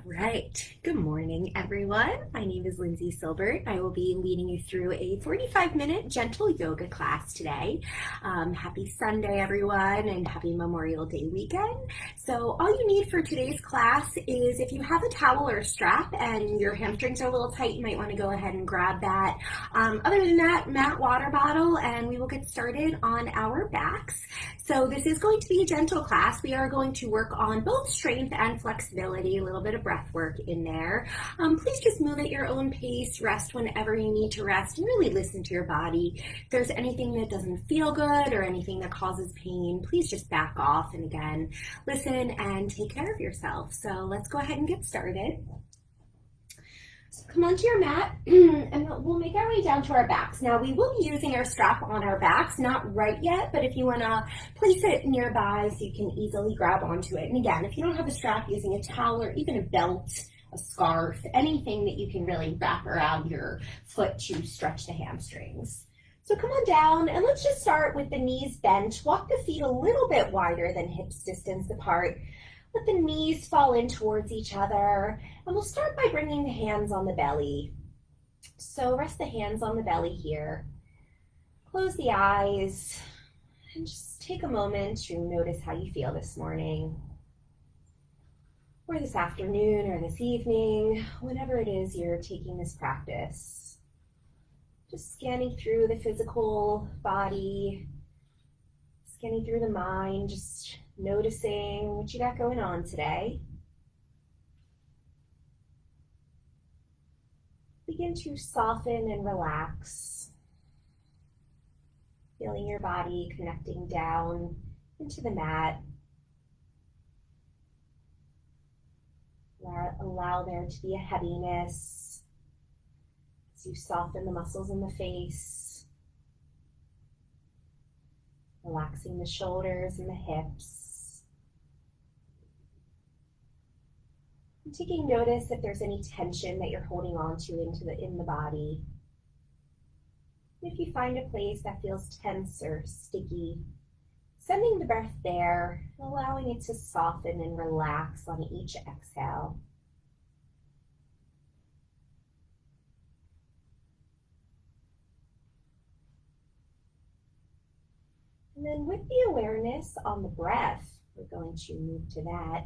Right. Good morning, everyone. My name is Lindsay Silbert. I will be leading you through a 45-minute gentle yoga class today. Happy Sunday, everyone, and happy Memorial Day weekend. So all you need for today's class is if you have a towel or a strap and your hamstrings are a little tight, you might want to go ahead and grab that. Other than that, mat, water bottle, and we will get started on our backs. So this is going to be a gentle class. We are going to work on both strength and flexibility, a little bit of breath work in there. Please just move at your own pace, rest whenever you need to rest, and really listen to your body. If there's anything that doesn't feel good or anything that causes pain, please just back off and again, listen and take care of yourself. So let's go ahead and get started. So come onto your mat and we'll make our way down to our backs. Now we will be using our strap on our backs, not right yet, but if you want to place it nearby so you can easily grab onto it. And again, if you don't have a strap, using a towel or even a belt, a scarf, anything that you can really wrap around your foot to stretch the hamstrings. So come on down and let's just start with the knees bent. Walk the feet a little bit wider than hips distance apart. Let the knees fall in towards each other, and we'll start by bringing the hands on the belly. So rest the hands on the belly here. Close the eyes, and just take a moment to notice how you feel this morning, or this afternoon, or this evening, whenever it is you're taking this practice. Just scanning through the physical body, scanning through the mind, just noticing what you got going on today. Begin to soften and relax, feeling your body connecting down into the mat. Allow there to be a heaviness as you soften the muscles in the face, relaxing the shoulders and the hips. And taking notice if there's any tension that you're holding on to in the body. If you find a place that feels tense or sticky, sending the breath there, allowing it to soften and relax on each exhale. And then with the awareness on the breath, we're going to move to that.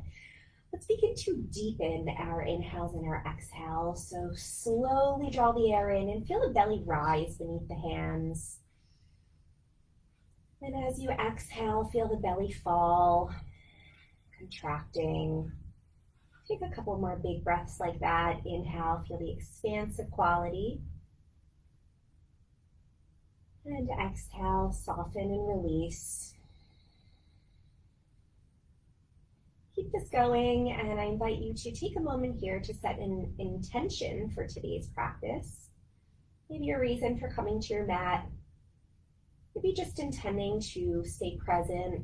Let's begin to deepen our inhales and our exhales. So slowly draw the air in and feel the belly rise beneath the hands. And as you exhale, feel the belly fall, contracting. Take a couple more big breaths like that. Inhale, feel the expansive quality. And exhale, soften and release. Keep this going, and I invite you to take a moment here to set an intention for today's practice. Maybe your reason for coming to your mat. Maybe just intending to stay present,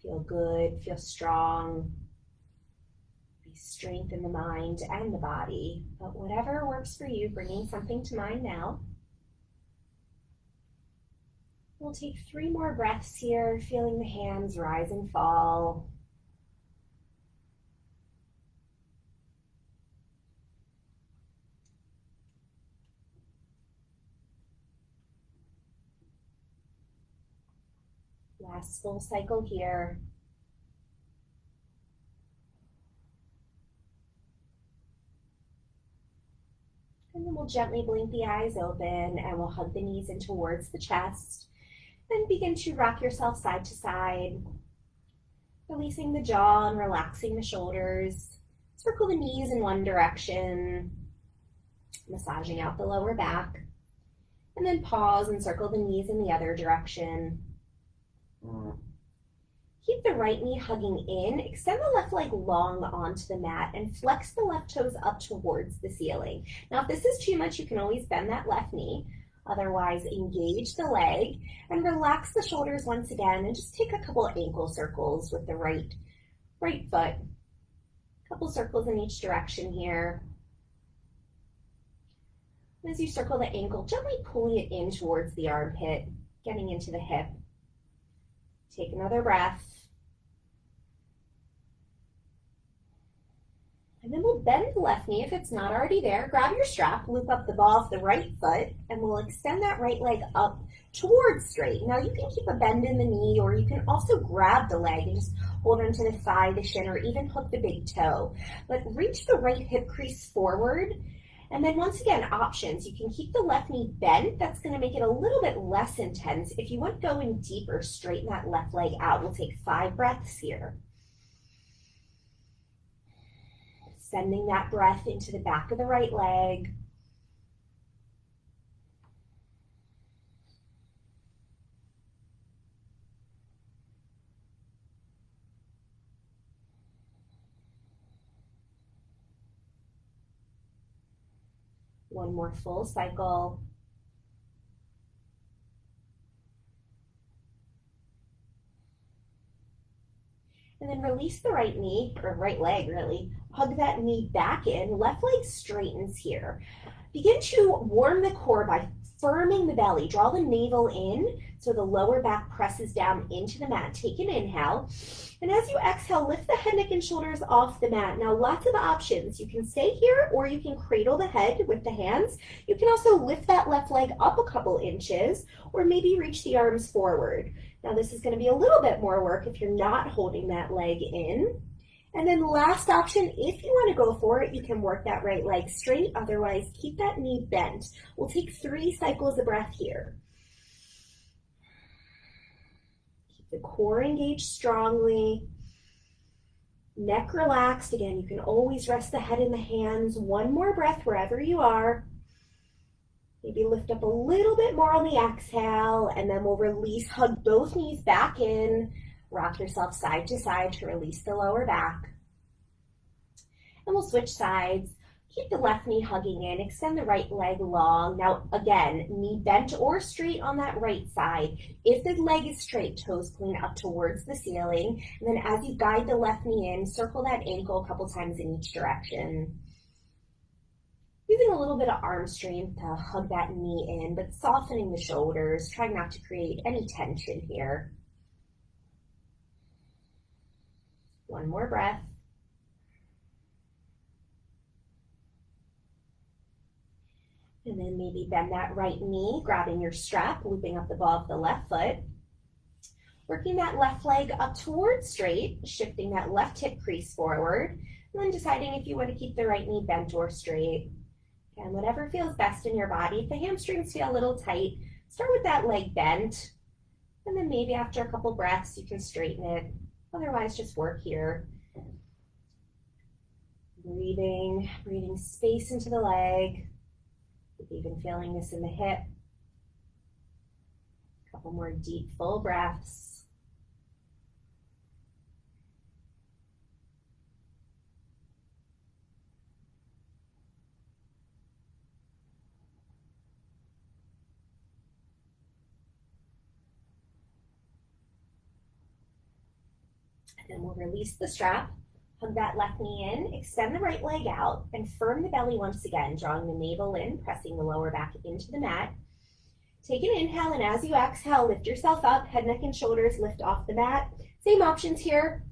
feel good, feel strong, be strength in the mind and the body. But whatever works for you, bringing something to mind now. We'll take 3 more breaths here, feeling the hands rise and fall. Last full cycle here. And then we'll gently blink the eyes open and we'll hug the knees in towards the chest. Then begin to rock yourself side to side, releasing the jaw and relaxing the shoulders. Circle the knees in one direction, massaging out the lower back. And then pause and circle the knees in the other direction. Keep the right knee hugging in, extend the left leg long onto the mat, and flex the left toes up towards the ceiling. Now, if this is too much, you can always bend that left knee. Otherwise, engage the leg and relax the shoulders once again, and just take a couple of ankle circles with the right foot. A couple circles in each direction here. As you circle the ankle, gently pulling it in towards the armpit, getting into the hip. Take another breath. And then we'll bend the left knee if it's not already there. Grab your strap, loop up the ball of the right foot, and we'll extend that right leg up towards straight. Now you can keep a bend in the knee, or you can also grab the leg and just hold onto the thigh, the shin, or even hook the big toe. But reach the right hip crease forward. And then once again, options. You can keep the left knee bent. That's going to make it a little bit less intense. If you want going deeper, straighten that left leg out. We'll take 5 breaths here. Sending that breath into the back of the right leg. One more full cycle. And then release the right knee, or right leg really. Hug that knee back in, left leg straightens here. Begin to warm the core by firming the belly. Draw the navel in so the lower back presses down into the mat. Take an inhale. And as you exhale, lift the head, neck, and shoulders off the mat. Now, lots of options. You can stay here, or you can cradle the head with the hands. You can also lift that left leg up a couple inches, or maybe reach the arms forward. Now, this is going to be a little bit more work if you're not holding that leg in. And then last option, if you want to go for it, you can work that right leg straight. Otherwise, keep that knee bent. We'll take 3 cycles of breath here. Keep the core engaged strongly. Neck relaxed. Again, you can always rest the head in the hands. One more breath wherever you are. Maybe lift up a little bit more on the exhale, and then we'll release. Hug both knees back in. Rock yourself side to side to release the lower back. And we'll switch sides. Keep the left knee hugging in. Extend the right leg long. Now, again, knee bent or straight on that right side. If the leg is straight, toes point up towards the ceiling. And then as you guide the left knee in, circle that ankle a couple times in each direction. Using a little bit of arm strength to hug that knee in, but softening the shoulders, trying not to create any tension here. One more breath. And then maybe bend that right knee, grabbing your strap, looping up the ball of the left foot. Working that left leg up towards straight, shifting that left hip crease forward, and then deciding if you want to keep the right knee bent or straight. And whatever feels best in your body. If the hamstrings feel a little tight, start with that leg bent. And then maybe after a couple breaths, you can straighten it. Otherwise, just work here. Breathing space into the leg. Even feeling this in the hip. A couple more deep, full breaths. And then we'll release the strap. Hug that left knee in, extend the right leg out, and firm the belly once again, drawing the navel in, pressing the lower back into the mat. Take an inhale, and as you exhale, lift yourself up, head, neck, and shoulders lift off the mat. Same options here.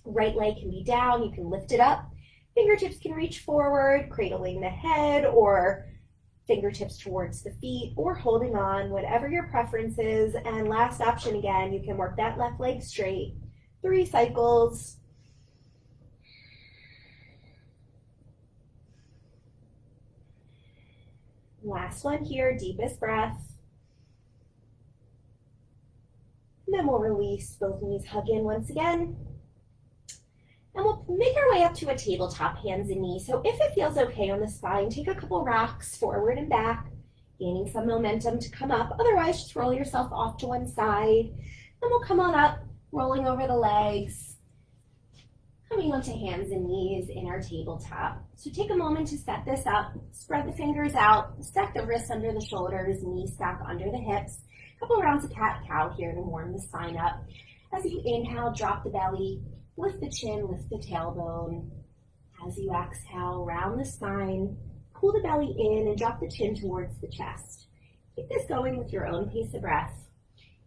Right leg can be down, you can lift it up. Fingertips can reach forward, cradling the head, or fingertips towards the feet, or holding on, whatever your preference is. And last option again, you can work that left leg straight. 3 cycles. Last one here, deepest breath. And then we'll release, both knees hug in once again. And we'll make our way up to a tabletop, hands and knees. So if it feels okay on the spine, take a couple rocks forward and back, gaining some momentum to come up. Otherwise, just roll yourself off to one side. And we'll come on up, rolling over the legs. Coming onto hands and knees in our tabletop. So take a moment to set this up. Spread the fingers out, stack the wrists under the shoulders, knees stack under the hips. A couple rounds of cat-cow here to warm the spine up. As you inhale, drop the belly, lift the chin, lift the tailbone. As you exhale, round the spine, pull the belly in and drop the chin towards the chest. Keep this going with your own pace of breath.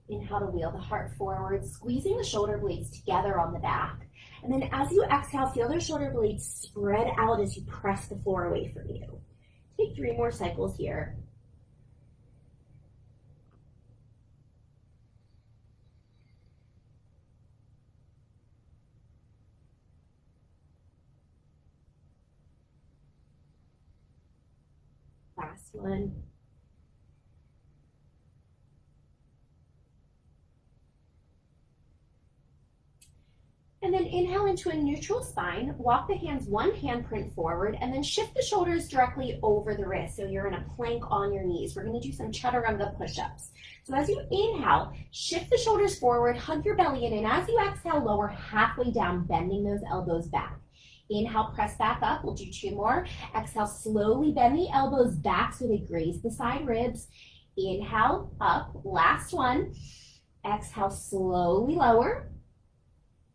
Inhale to wheel the heart forward, squeezing the shoulder blades together on the back. And then as you exhale, feel those shoulder blades spread out as you press the floor away from you. Take 3 more cycles here. Last one. And then inhale into a neutral spine, walk the hands 1 handprint forward, and then shift the shoulders directly over the wrist. So you're in a plank on your knees. We're going to do some Chaturanga Push-Ups. So as you inhale, shift the shoulders forward, hug your belly in, and as you exhale, lower halfway down, bending those elbows back. Inhale, press back up. We'll do 2 more. Exhale, slowly bend the elbows back so they graze the side ribs. Inhale, up. Last one. Exhale, slowly lower.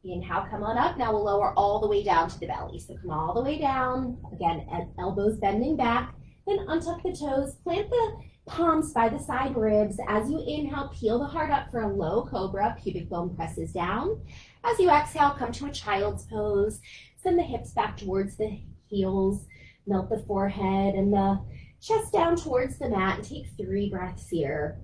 Inhale, come on up. Now we'll lower all the way down to the belly. So come all the way down. Again, elbows bending back. Then untuck the toes. Plant the palms by the side ribs. As you inhale, peel the heart up for a low cobra. Pubic bone presses down. As you exhale, come to a child's pose. Send the hips back towards the heels. Melt the forehead and the chest down towards the mat. And take 3 breaths here.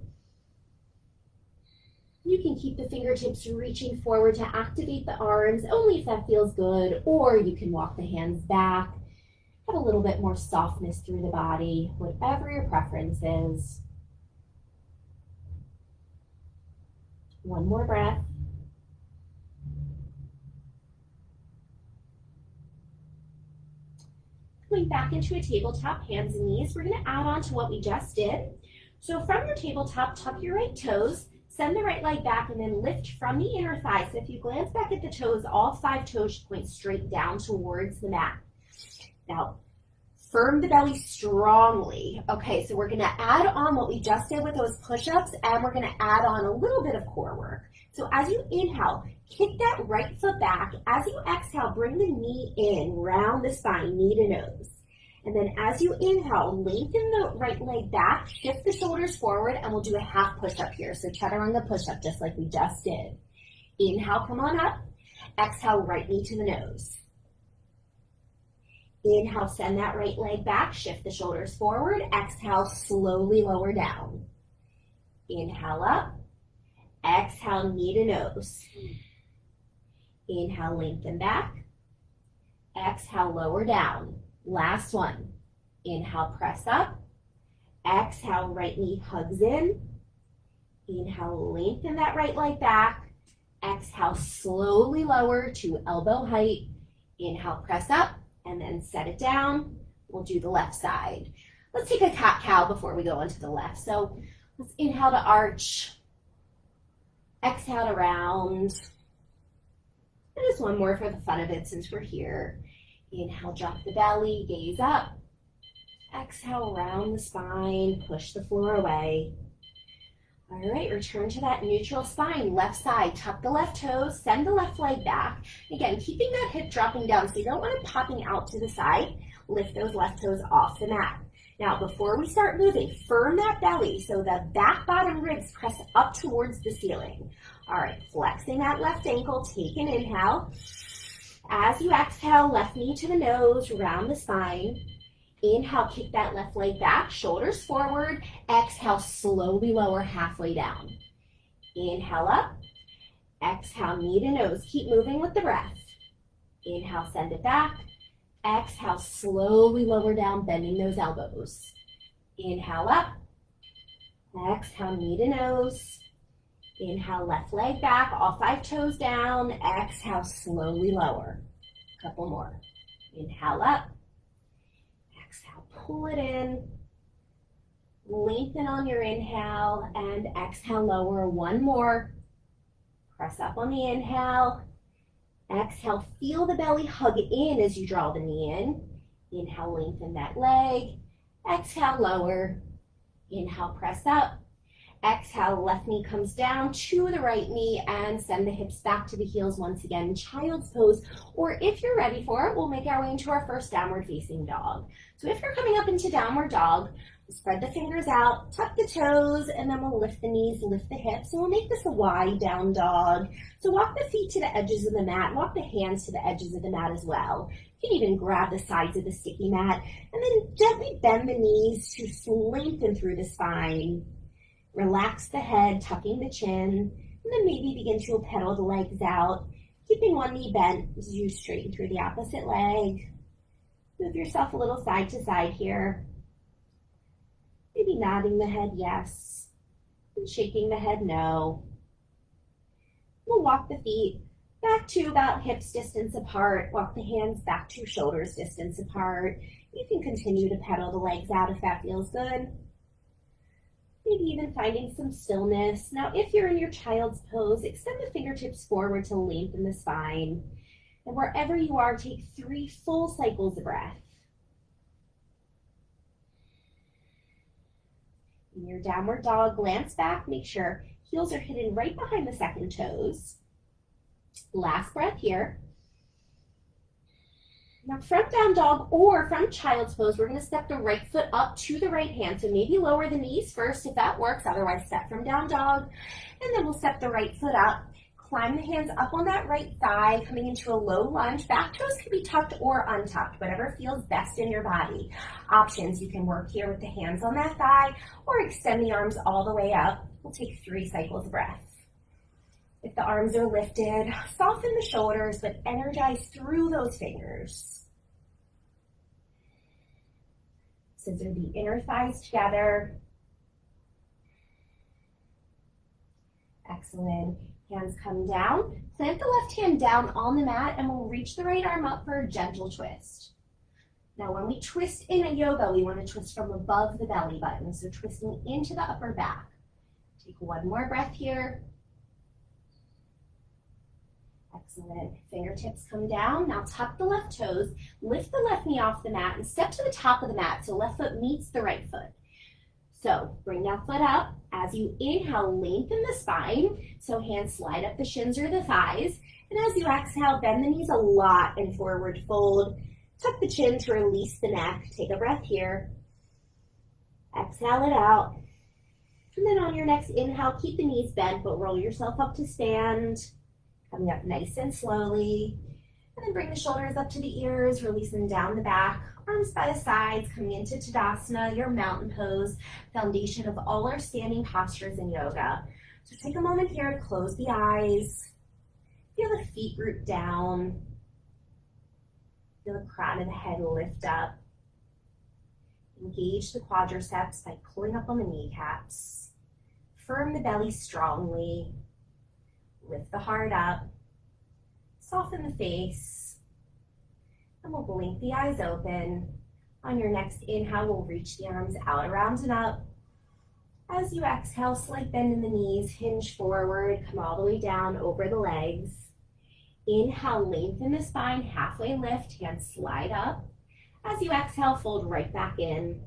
You can keep the fingertips reaching forward to activate the arms, only if that feels good, or you can walk the hands back. Have a little bit more softness through the body, whatever your preference is. 1 more breath. Coming back into a tabletop, hands and knees, we're going to add on to what we just did. So from your tabletop, tuck your right toes. Send the right leg back and then lift from the inner thigh. So if you glance back at the toes, all 5 toes should point straight down towards the mat. Now, firm the belly strongly. Okay, so we're going to add on what we just did with those push-ups, and we're going to add on a little bit of core work. So as you inhale, kick that right foot back. As you exhale, bring the knee in, round the spine, knee to nose. And then as you inhale, lengthen the right leg back, shift the shoulders forward, and we'll do a half push-up here. So Chaturanga push-up, just like we just did. Inhale, come on up. Exhale, right knee to the nose. Inhale, send that right leg back, shift the shoulders forward. Exhale, slowly lower down. Inhale up. Exhale, knee to nose. Inhale, lengthen back. Exhale, lower down. Last one. Inhale, press up. Exhale, right knee hugs in. Inhale, lengthen that right leg back. Exhale, slowly lower to elbow height. Inhale, press up, and then set it down. We'll do the left side. Let's take a cat-cow before we go into the left. So let's inhale to arch. Exhale to round. And just 1 more for the fun of it since we're here. Inhale, drop the belly, gaze up. Exhale, round the spine, push the floor away. All right, return to that neutral spine, left side. Tuck the left toes, send the left leg back. Again, keeping that hip dropping down so you don't want it popping out to the side. Lift those left toes off the mat. Now, before we start moving, firm that belly so the back bottom ribs press up towards the ceiling. All right, flexing that left ankle, take an inhale. As you exhale, left knee to the nose, round the spine. Inhale, kick that left leg back, shoulders forward. Exhale, slowly lower halfway down. Inhale up. Exhale, knee to nose. Keep moving with the breath. Inhale, send it back. Exhale, slowly lower down, bending those elbows. Inhale up. Exhale, knee to nose. Inhale, left leg back, all 5 toes down. Exhale, slowly lower. A couple more. Inhale up. Exhale, pull it in. Lengthen on your inhale and exhale, lower. 1 more. Press up on the inhale. Exhale, feel the belly hug in as you draw the knee in. Inhale, lengthen that leg. Exhale, lower. Inhale, press up. Exhale, left knee comes down to the right knee and send the hips back to the heels once again, child's pose. Or if you're ready for it, we'll make our way into our first downward facing dog. So if you're coming up into downward dog, Spread the fingers out, tuck the toes, and then we'll lift the knees, lift the hips, and we'll make this a wide down dog. So walk the feet to the edges of the mat, walk the hands to the edges of the mat as well. You can even grab the sides of the sticky mat, and then gently bend the knees to lengthen through the spine. Relax the head, tucking the chin, and then maybe begin to pedal the legs out, keeping one knee bent as you straighten through the opposite leg. Move yourself a little side to side here. Maybe nodding the head yes, and shaking the head no. We'll walk the feet back to about hips distance apart. Walk the hands back to shoulders distance apart. You can continue to pedal the legs out if that feels good. Maybe even finding some stillness. Now, if you're in your child's pose, extend the fingertips forward to lengthen the spine. And wherever you are, take 3 full cycles of breath. In your downward dog, glance back, make sure heels are hidden right behind the second toes. Last breath here. Now front down dog or from child's pose, we're going to step the right foot up to the right hand. So maybe lower the knees first if that works, otherwise step from down dog. And then we'll step the right foot up, climb the hands up on that right thigh, coming into a low lunge. Back toes can be tucked or untucked, whatever feels best in your body. Options, you can work here with the hands on that thigh or extend the arms all the way up. We'll take 3 cycles of breath. If the arms are lifted, soften the shoulders, but energize through those fingers. Scissor the inner thighs together. Excellent. Hands come down. Plant the left hand down on the mat and we'll reach the right arm up for a gentle twist. Now when we twist in a yoga, we want to twist from above the belly button, so twisting into the upper back. Take one more breath here. Excellent. Fingertips come down. Now tuck the left toes, lift the left knee off the mat and step to the top of the mat so left foot meets the right foot. So bring that foot up. As you inhale, lengthen the spine. So hands slide up the shins or the thighs. And as you exhale, bend the knees a lot and forward fold. Tuck the chin to release the neck. Take a breath here. Exhale it out. And then on your next inhale, keep the knees bent, but roll yourself up to stand. Coming up nice and slowly. And then bring the shoulders up to the ears, releasing down the back. Arms by the sides, coming into Tadasana, your mountain pose, foundation of all our standing postures in yoga. So take a moment here to close the eyes. Feel the feet root down. Feel the crown of the head lift up. Engage the quadriceps by pulling up on the kneecaps. Firm the belly strongly. Lift the heart up. Soften the face. And we'll blink the eyes open. On your next inhale, we'll reach the arms out, around and up. As you exhale, slight bend in the knees, hinge forward, come all the way down over the legs. Inhale, lengthen the spine, halfway lift, hands slide up. As you exhale, fold right back in.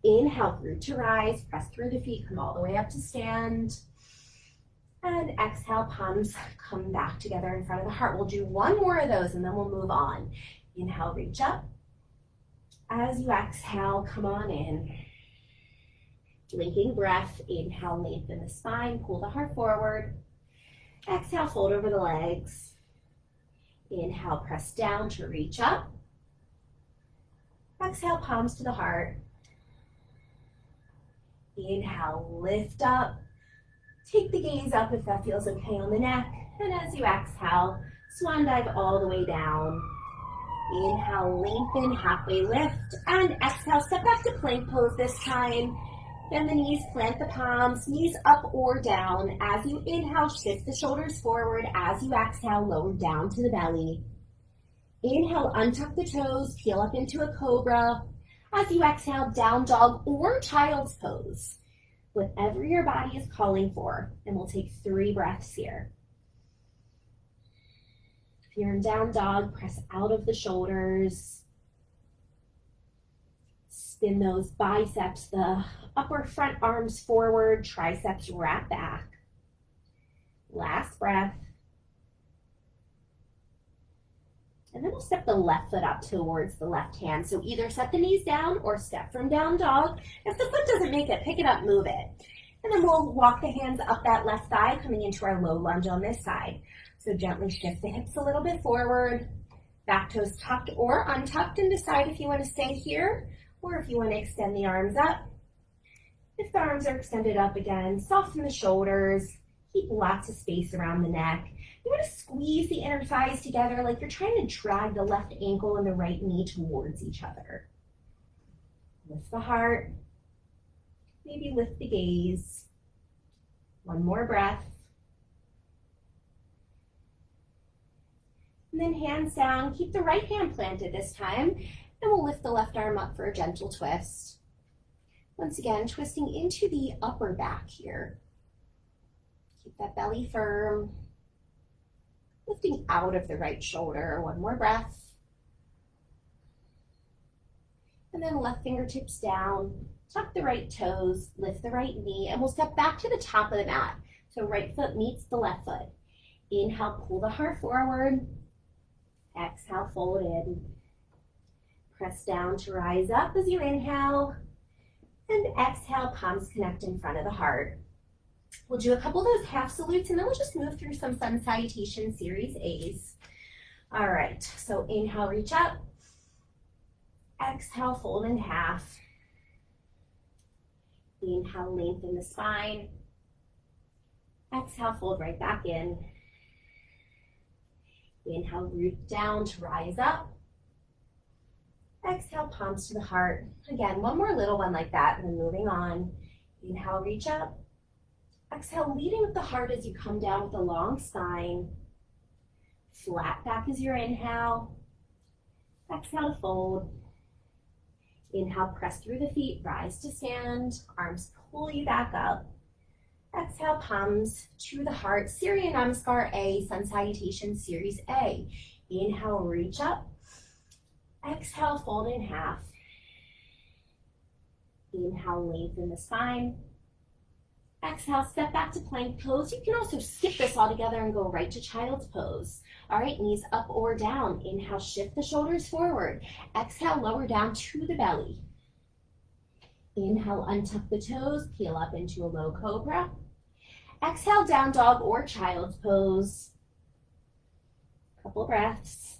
Inhale, root to rise, press through the feet, come all the way up to stand. And exhale, palms come back together in front of the heart. We'll do one more of those and then we'll move on. Inhale, reach up. As you exhale, come on in. Linking breath. Inhale, lengthen the spine, pull the heart forward. Exhale, fold over the legs. Inhale, press down to reach up. Exhale, palms to the heart. Inhale, lift up. Take the gaze up if that feels okay on the neck. And as you exhale, swan dive all the way down. Inhale, lengthen, halfway lift. And exhale, step back to plank pose this time. Bend the knees, plant the palms, knees up or down. As you inhale, shift the shoulders forward. As you exhale, lower down to the belly. Inhale, untuck the toes, peel up into a cobra. As you exhale, down dog or child's pose. Whatever your body is calling for, and we'll take 3 breaths here. If you're in down dog, press out of the shoulders. Spin those biceps, the upper front arms forward, triceps wrap back. Last breath. And then we'll step the left foot up towards the left hand. So either set the knees down or step from down dog. If the foot doesn't make it, pick it up, move it. And then we'll walk the hands up that left thigh, coming into our low lunge on this side. So gently shift the hips a little bit forward, back toes tucked or untucked, and decide if you want to stay here or if you want to extend the arms up. If the arms are extended up again, soften the shoulders, keep lots of space around the neck. You want to squeeze the inner thighs together like you're trying to drag the left ankle and the right knee towards each other. Lift the heart. Maybe lift the gaze. One more breath. And then hands down. Keep the right hand planted this time. And we'll lift the left arm up for a gentle twist. Once again, twisting into the upper back here. Keep that belly firm. Lifting out of the right shoulder. One more breath. And then left fingertips down. Tuck the right toes, lift the right knee, and we'll step back to the top of the mat. So right foot meets the left foot. Inhale, pull the heart forward. Exhale, fold in. Press down to rise up as you inhale. And exhale, palms connect in front of the heart. We'll do a couple of those half salutes, and then we'll just move through some sun salutation series A's. All right, so inhale, reach up. Exhale, fold in half. Inhale, lengthen the spine. Exhale, fold right back in. Inhale, root down to rise up. Exhale, palms to the heart. Again, one more little one like that, and then moving on. Inhale, reach up. Exhale, leading with the heart as you come down with a long spine. Flat back as your inhale. Exhale, fold. Inhale, press through the feet, rise to stand, arms pull you back up. Exhale, palms to the heart, Surya Namaskar A, Sun Salutation Series A. Inhale, reach up. Exhale, fold in half. Inhale, lengthen the spine. Exhale, step back to plank pose. You can also skip this all together and go right to child's pose. All right, knees up or down. Inhale, shift the shoulders forward. Exhale, lower down to the belly. Inhale, untuck the toes, peel up into a low cobra. Exhale, down dog or child's pose. Couple breaths.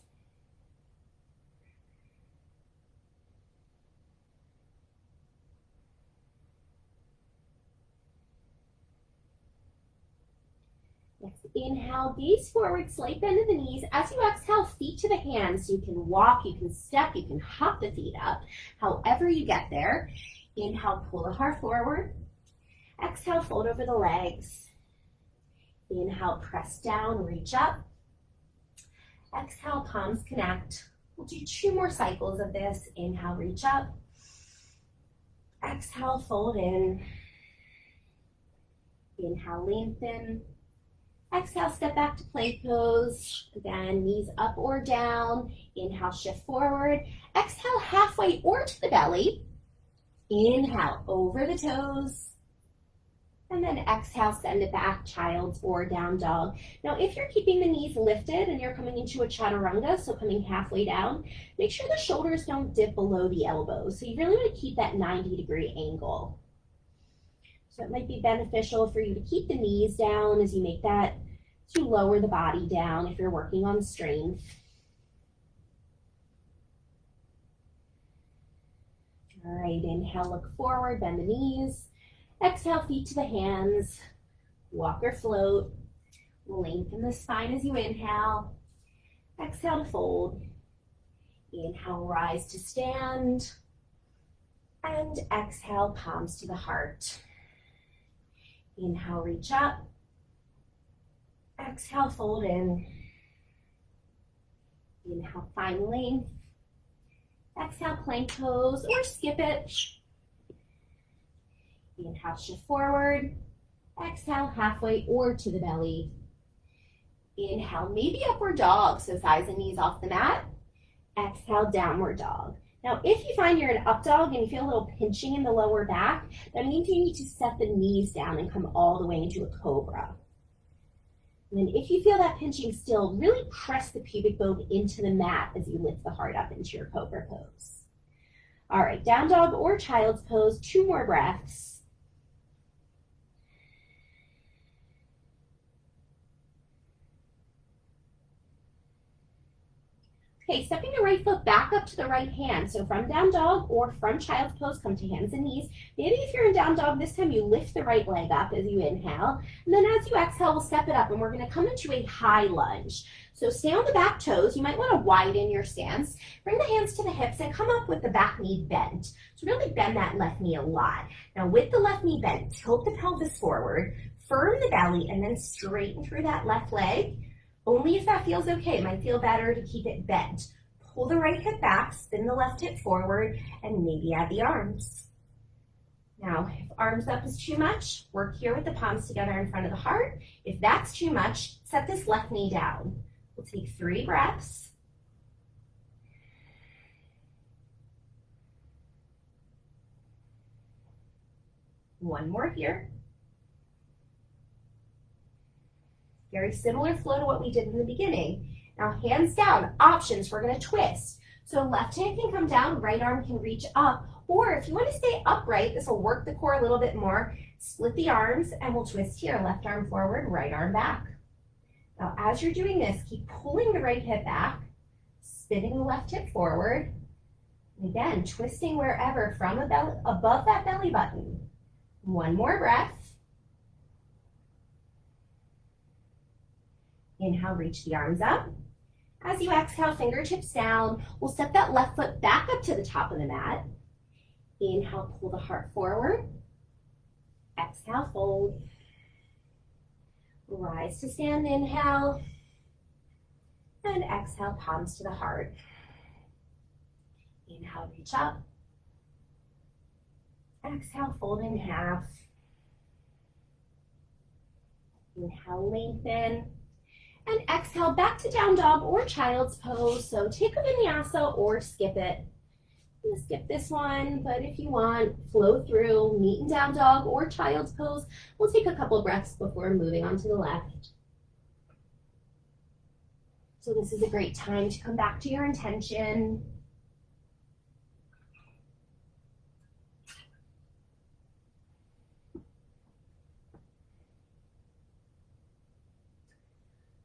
Next, inhale, gaze forward, slight bend of the knees. As you exhale, feet to the hands. You can walk, you can step, you can hop the feet up, however you get there. Inhale, pull the heart forward. Exhale, fold over the legs. Inhale, press down, reach up. Exhale, palms connect. We'll do 2 more cycles of this. Inhale, reach up. Exhale, fold in. Inhale, lengthen. Exhale, step back to plank pose. Again, knees up or down. Inhale, shift forward. Exhale, halfway or to the belly. Inhale, over the toes. And then exhale, send it back, child's or down dog. Now, if you're keeping the knees lifted and you're coming into a chaturanga, so coming halfway down, make sure the shoulders don't dip below the elbows. So you really want to keep that 90-degree angle. So it might be beneficial for you to keep the knees down as you make that, to lower the body down if you're working on strength. All right, inhale, look forward, bend the knees. Exhale, feet to the hands. Walk or float. Lengthen the spine as you inhale. Exhale to fold. Inhale, rise to stand. And exhale, palms to the heart. Inhale, reach up. Exhale, fold in. Inhale, find length. Exhale, plank pose or skip it. Inhale, shift forward. Exhale, halfway or to the belly. Inhale, maybe upward dog, so thighs and knees off the mat. Exhale, downward dog. Now, if you find you're in up dog and you feel a little pinching in the lower back, that means you need to set the knees down and come all the way into a cobra. And then if you feel that pinching still, really press the pubic bone into the mat as you lift the heart up into your cobra pose. All right, down dog or child's pose, 2 more breaths. Okay, stepping the right foot back up to the right hand. So from down dog or from child's pose, come to hands and knees. Maybe if you're in down dog, this time you lift the right leg up as you inhale. And then as you exhale, we'll step it up and we're gonna come into a high lunge. So stay on the back toes. You might wanna widen your stance. Bring the hands to the hips and come up with the back knee bent. So really bend that left knee a lot. Now with the left knee bent, tilt the pelvis forward, firm the belly, and then straighten through that left leg. Only if that feels okay. It might feel better to keep it bent. Pull the right hip back, spin the left hip forward, and maybe add the arms. Now, if arms up is too much, work here with the palms together in front of the heart. If that's too much, set this left knee down. We'll take 3 breaths. One more here. Very similar flow to what we did in the beginning. Now hands down, options, we're gonna twist. So left hand can come down, right arm can reach up, or if you wanna stay upright, this will work the core a little bit more. Split the arms and we'll twist here, left arm forward, right arm back. Now as you're doing this, keep pulling the right hip back, spinning the left hip forward, and again, twisting wherever from above that belly button. One more breath. Inhale, reach the arms up. As you exhale, fingertips down. We'll step that left foot back up to the top of the mat. Inhale, pull the heart forward. Exhale, fold. Rise to stand, inhale. And exhale, palms to the heart. Inhale, reach up. Exhale, fold in half. Inhale, lengthen. And exhale back to down dog or child's pose. So take a vinyasa or skip it. I'm gonna skip this one, but if you want, flow through, meet in down dog or child's pose. We'll take a couple breaths before moving on to the left. So this is a great time to come back to your intention.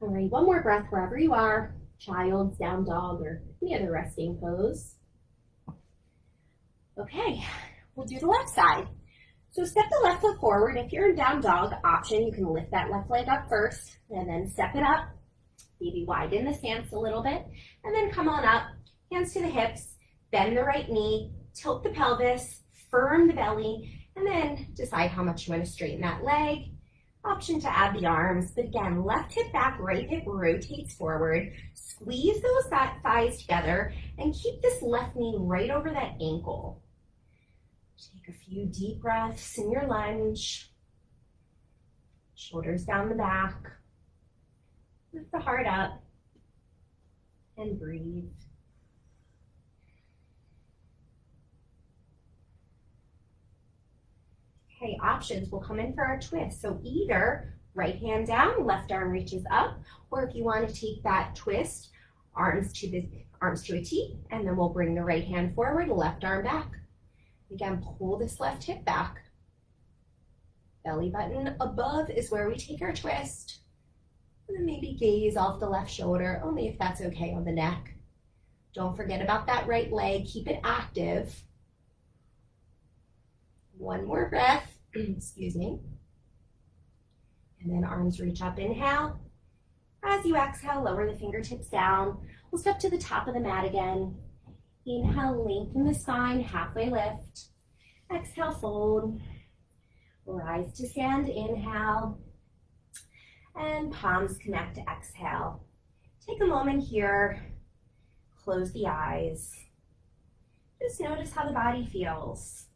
All right, one more breath wherever you are, child's, down dog, or any other resting pose. Okay, we'll do the left side. So step the left foot forward. If you're in down dog option, you can lift that left leg up first and then step it up. Maybe widen the stance a little bit and then come on up, hands to the hips, bend the right knee, tilt the pelvis, firm the belly, and then decide how much you want to straighten that leg. Option to add the arms, but again, left hip back, right hip rotates forward. Squeeze those thighs together and keep this left knee right over that ankle. Take a few deep breaths in your lunge. Shoulders down the back. Lift the heart up and breathe. Okay, options will come in for our twist. So either right hand down, left arm reaches up, or if you want to take that twist, arms to a T, and then we'll bring the right hand forward, left arm back. Again, pull this left hip back. Belly button above is where we take our twist. And then maybe gaze off the left shoulder, only if that's okay on the neck. Don't forget about that right leg, keep it active. One more breath, excuse me. And then arms reach up, inhale. As you exhale, lower the fingertips down. We'll step to the top of the mat again. Inhale, lengthen the spine, halfway lift. Exhale, fold. Rise to stand, inhale. And palms connect to exhale. Take a moment here, close the eyes. Just notice how the body feels.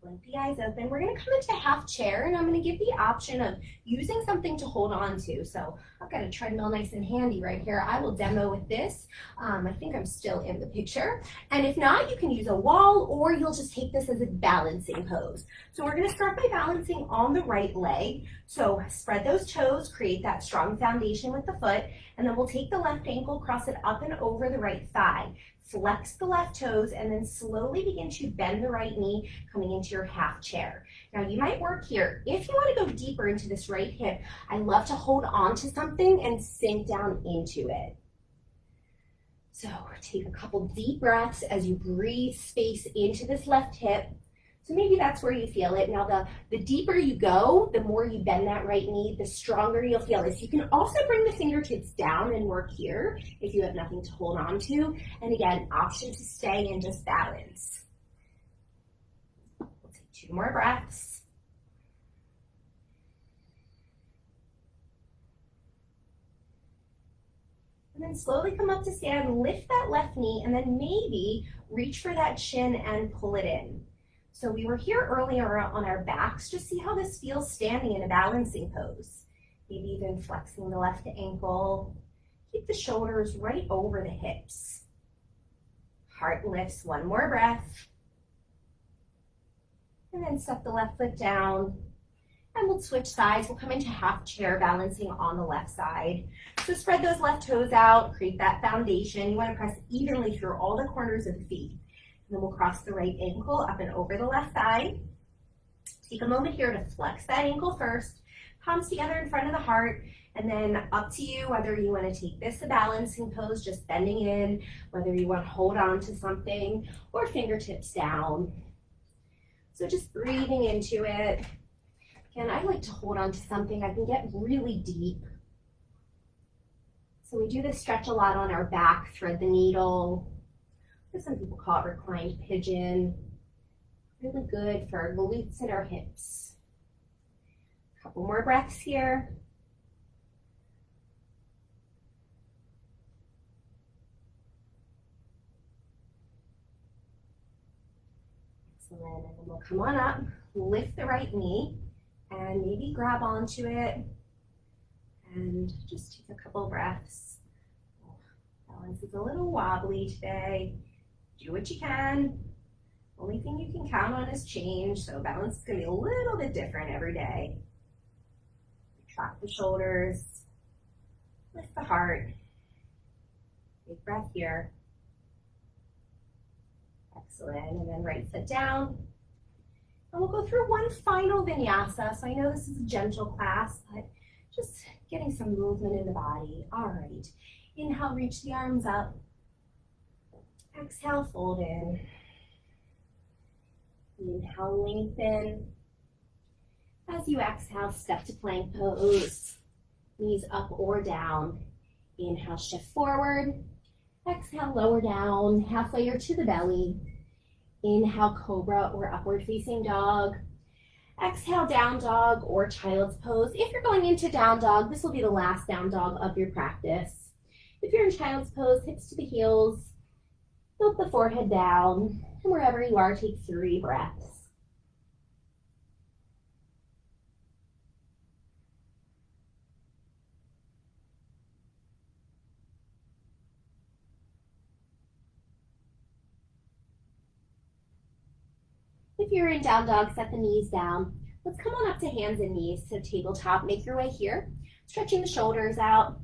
Blink the eyes open. We're going to come into half chair, and I'm going to give the option of using something to hold on to. So I've got a treadmill nice and handy right here. I will demo with this. I think I'm still in the picture. And if not, you can use a wall, or you'll just take this as a balancing pose. So we're going to start by balancing on the right leg. So spread those toes, create that strong foundation with the foot, and then we'll take the left ankle, cross it up and over the right thigh. Flex the left toes and then slowly begin to bend the right knee, coming into your half chair. Now you might work here. If you want to go deeper into this right hip, I love to hold on to something and sink down into it. So take a couple deep breaths as you breathe space into this left hip. So maybe that's where you feel it. Now the deeper you go, the more you bend that right knee, the stronger you'll feel this. You can also bring the fingertips down and work here if you have nothing to hold on to. And again, option to stay and just balance. We'll take 2 more breaths. And then slowly come up to stand, lift that left knee, and then maybe reach for that chin and pull it in. So we were here earlier on our backs. Just see how this feels standing in a balancing pose. Maybe even flexing the left ankle. Keep the shoulders right over the hips. Heart lifts, 1 more breath. And then set the left foot down. And we'll switch sides. We'll come into half chair, balancing on the left side. So spread those left toes out, create that foundation. You want to press evenly through all the corners of the feet. And then we'll cross the right ankle up and over the left thigh. Take a moment here to flex that ankle first. Palms together in front of the heart. And then up to you whether you want to take this a balancing pose, just bending in, whether you want to hold on to something, or fingertips down. So just breathing into it. Again, I like to hold on to something. I can get really deep. So we do this stretch a lot on our back, thread the needle. Some people call it reclined pigeon. Really good for our glutes and our hips. A couple more breaths here. Excellent. And then we'll come on up, lift the right knee, and maybe grab onto it. And just take a couple breaths. Balance is a little wobbly today. Do what you can. Only thing you can count on is change, so balance is going to be a little bit different every day. Retract the shoulders, lift the heart. Big breath here. Excellent. And then right foot down. And we'll go through one final vinyasa. So I know this is a gentle class, but just getting some movement in the body. All right. Inhale, reach the arms up. Exhale, fold in. Inhale, lengthen. As you exhale, step to plank pose. Knees up or down. Inhale, shift forward. Exhale, lower down, halfway or to the belly. Inhale, cobra or upward facing dog. Exhale, down dog or child's pose. If you're going into down dog, this will be the last down dog of your practice. If you're in child's pose, hips to the heels. Tilt the forehead down, and wherever you are, take 3 breaths. If you're in down dog, set the knees down. Let's come on up to hands and knees. So tabletop, make your way here, stretching the shoulders out.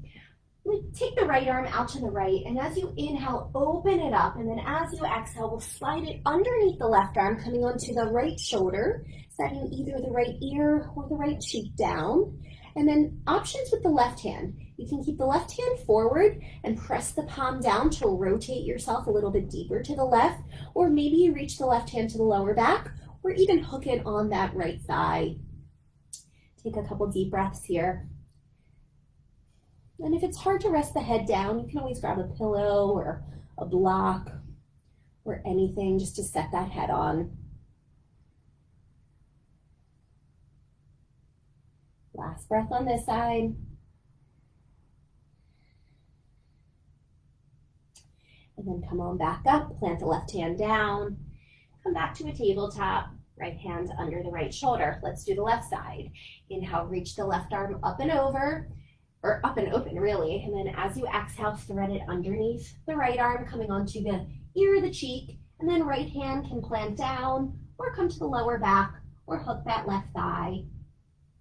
Take the right arm out to the right, and as you inhale, open it up, and then as you exhale, we'll slide it underneath the left arm, coming onto the right shoulder, setting either the right ear or the right cheek down. And then options with the left hand. You can keep the left hand forward and press the palm down to rotate yourself a little bit deeper to the left, or maybe you reach the left hand to the lower back, or even hook it on that right thigh. Take a couple deep breaths here. And if it's hard to rest the head down, you can always grab a pillow or a block or anything just to set that head on. Last breath on this side. And then come on back up, plant the left hand down, come back to a tabletop, Right hand under the right shoulder. Let's do the left side. Inhale, reach the left arm up and over, or up and open really. And then as you exhale, thread it underneath the right arm, coming onto the ear or the cheek. And then right hand can plant down or come to the lower back or hook that left thigh.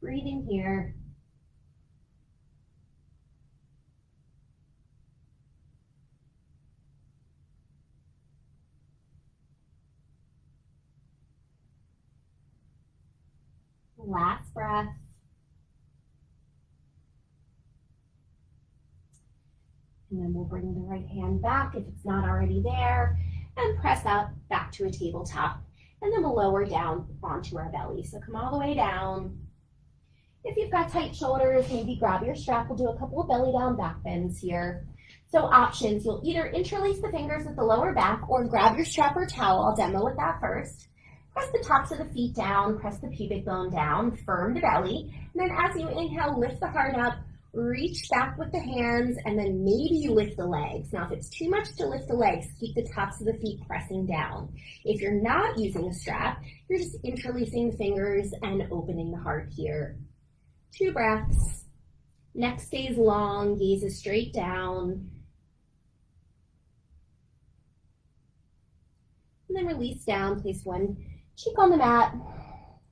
Breathing here. Last breath. And then we'll bring the right hand back if it's not already there and press up back to a tabletop. And then we'll lower down onto our belly. So come all the way down. If you've got tight shoulders, maybe grab your strap. We'll do a couple of belly down back bends here. So options, you'll either interlace the fingers at the lower back or grab your strap or towel. I'll demo with that first. Press the tops of the feet down, press the pubic bone down, firm the belly. And then as you inhale, lift the heart up, reach back with the hands, and then maybe you lift the legs. Now, if it's too much to lift the legs, keep the tops of the feet pressing down. If you're not using a strap, you're just interlacing the fingers and opening the heart here. 2 breaths. Neck stays long, gaze is straight down. And then release down, place one cheek on the mat.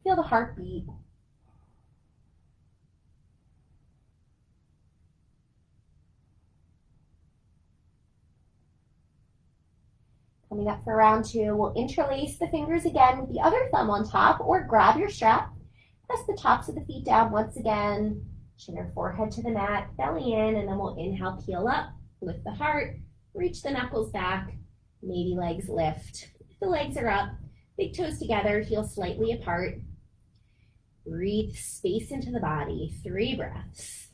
Feel the heartbeat. Coming up for round 2, we'll interlace the fingers again with the other thumb on top or grab your strap. Press the tops of the feet down once again. Chin or forehead to the mat, belly in, and then we'll inhale, peel up, lift the heart, reach the knuckles back, maybe legs lift. If the legs are up, big toes together, heels slightly apart. Breathe space into the body, 3 breaths.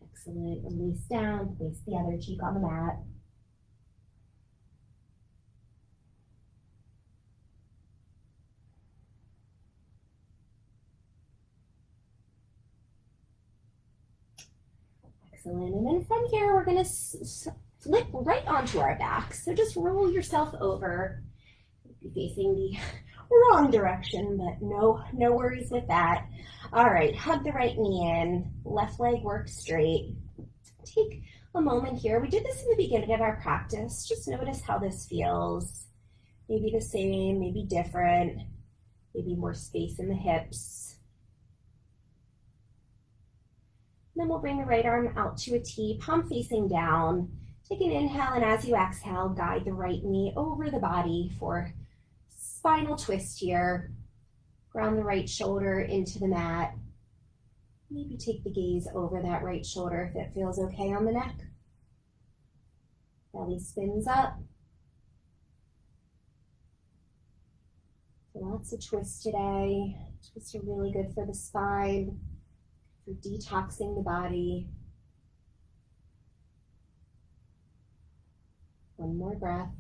Excellent. Release down, place the other cheek on the mat. Excellent. And then from here, we're going to flip right onto our backs. So just roll yourself over. You'll be facing the wrong direction, but no worries with that. All right, hug the right knee in, left leg works straight. Take a moment here. We did this in the beginning of our practice. Just notice how this feels. Maybe the same, maybe different, maybe more space in the hips. And then we'll bring the right arm out to a T, palm facing down. Take an inhale, and as you exhale, guide the right knee over the body for spinal twist here. Ground the right shoulder into the mat. Maybe take the gaze over that right shoulder if it feels okay on the neck. Belly spins up. Lots of twists today. Twists are really good for the spine, for detoxing the body. One more breath.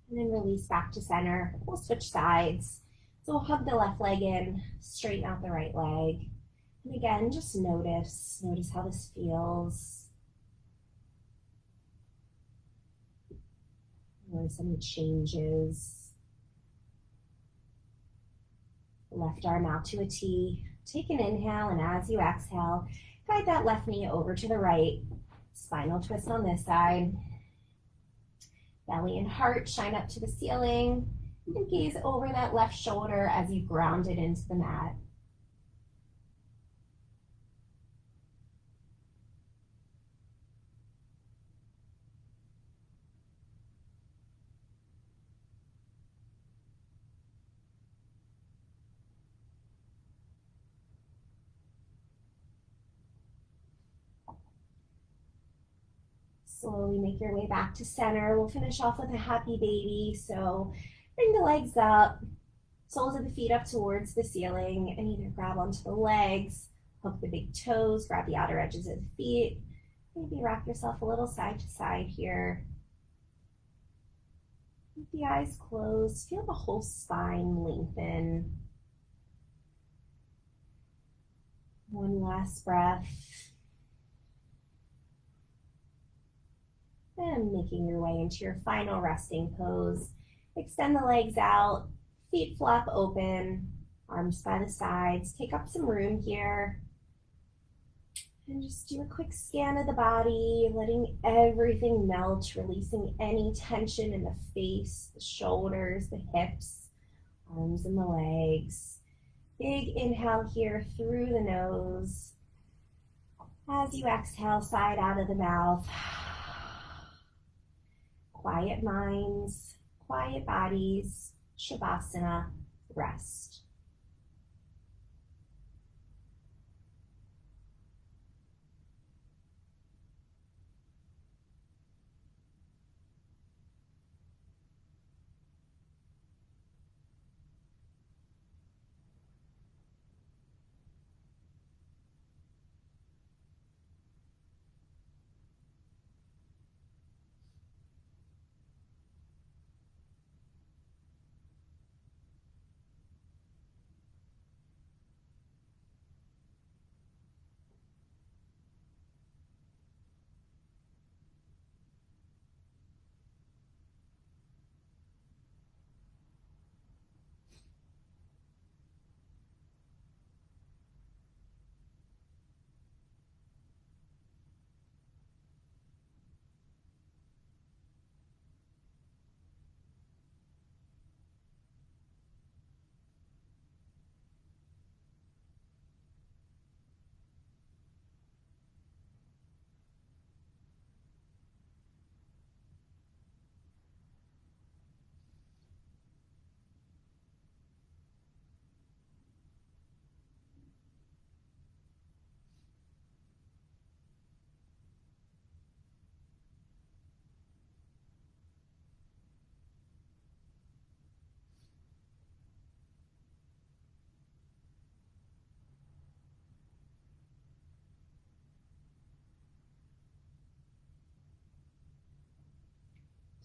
And then release back to center. We'll switch sides. So we'll hug the left leg in, straighten out the right leg. And again, just notice how this feels. Notice any changes. Left arm out to a T. Take an inhale, and as you exhale, guide that left knee over to the right. Spinal twist on this side. Belly and heart shine up to the ceiling. And gaze over that left shoulder as you ground it into the mat. Slowly make your way back to center. We'll finish off with a happy baby. So bring the legs up, soles of the feet up towards the ceiling, and either grab onto the legs, hook the big toes, grab the outer edges of the feet. Maybe rock yourself a little side to side here. With the eyes closed, feel the whole spine lengthen. One last breath. And making your way into your final resting pose. Extend the legs out, feet flap open, arms by the sides. Take up some room here. And just do a quick scan of the body, letting everything melt, releasing any tension in the face, the shoulders, the hips, arms and the legs. Big inhale here through the nose. As you exhale, side out of the mouth. Quiet minds, quiet bodies, Shavasana, rest.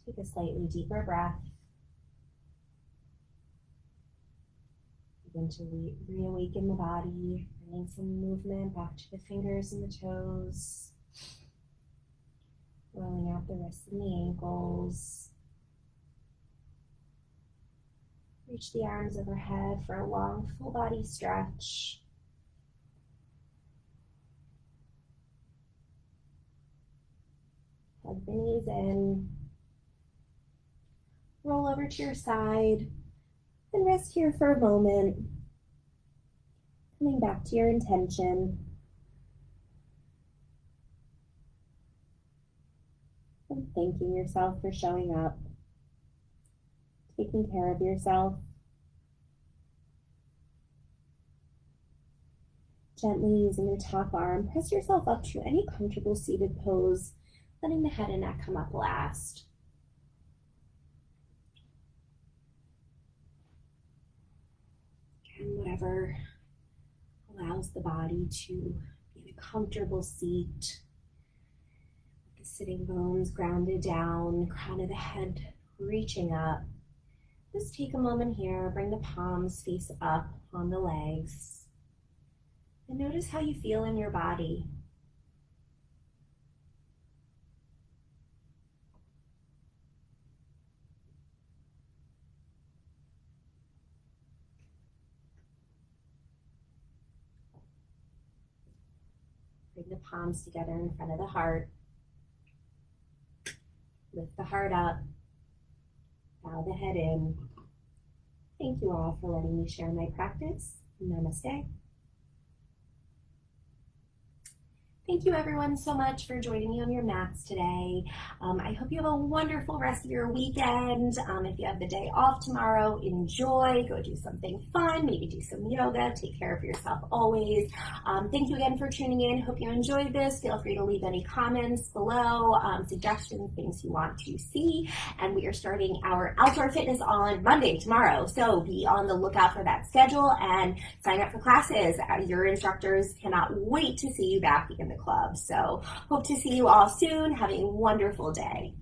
Take a slightly deeper breath. Begin to reawaken the body, bringing some movement back to the fingers and the toes. Rolling out the wrists and the ankles. Reach the arms overhead for a long full body stretch. Hug the knees in. Roll over to your side and rest here for a moment. Coming back to your intention. And thanking yourself for showing up. Taking care of yourself. Gently using your top arm, press yourself up to any comfortable seated pose, letting the head and neck come up last. And whatever allows the body to be in a comfortable seat. The sitting bones grounded down, crown of the head reaching up. Just take a moment here, bring the palms face up on the legs. And notice how you feel in your body. Bring the palms together in front of the heart. Lift the heart up. Bow the head in. Thank you all for letting me share my practice. Namaste. Thank you everyone so much for joining me on your mats today. I hope you have a wonderful rest of your weekend. If you have the day off tomorrow, enjoy, go do something fun, maybe do some yoga, take care of yourself always. Thank you again for tuning in. Hope you enjoyed this. Feel free to leave any comments below, suggestions, things you want to see. And we are starting our outdoor fitness on Monday, tomorrow. So be on the lookout for that schedule and sign up for classes. Your instructors cannot wait to see you back in the club. So hope to see you all soon. Have a wonderful day.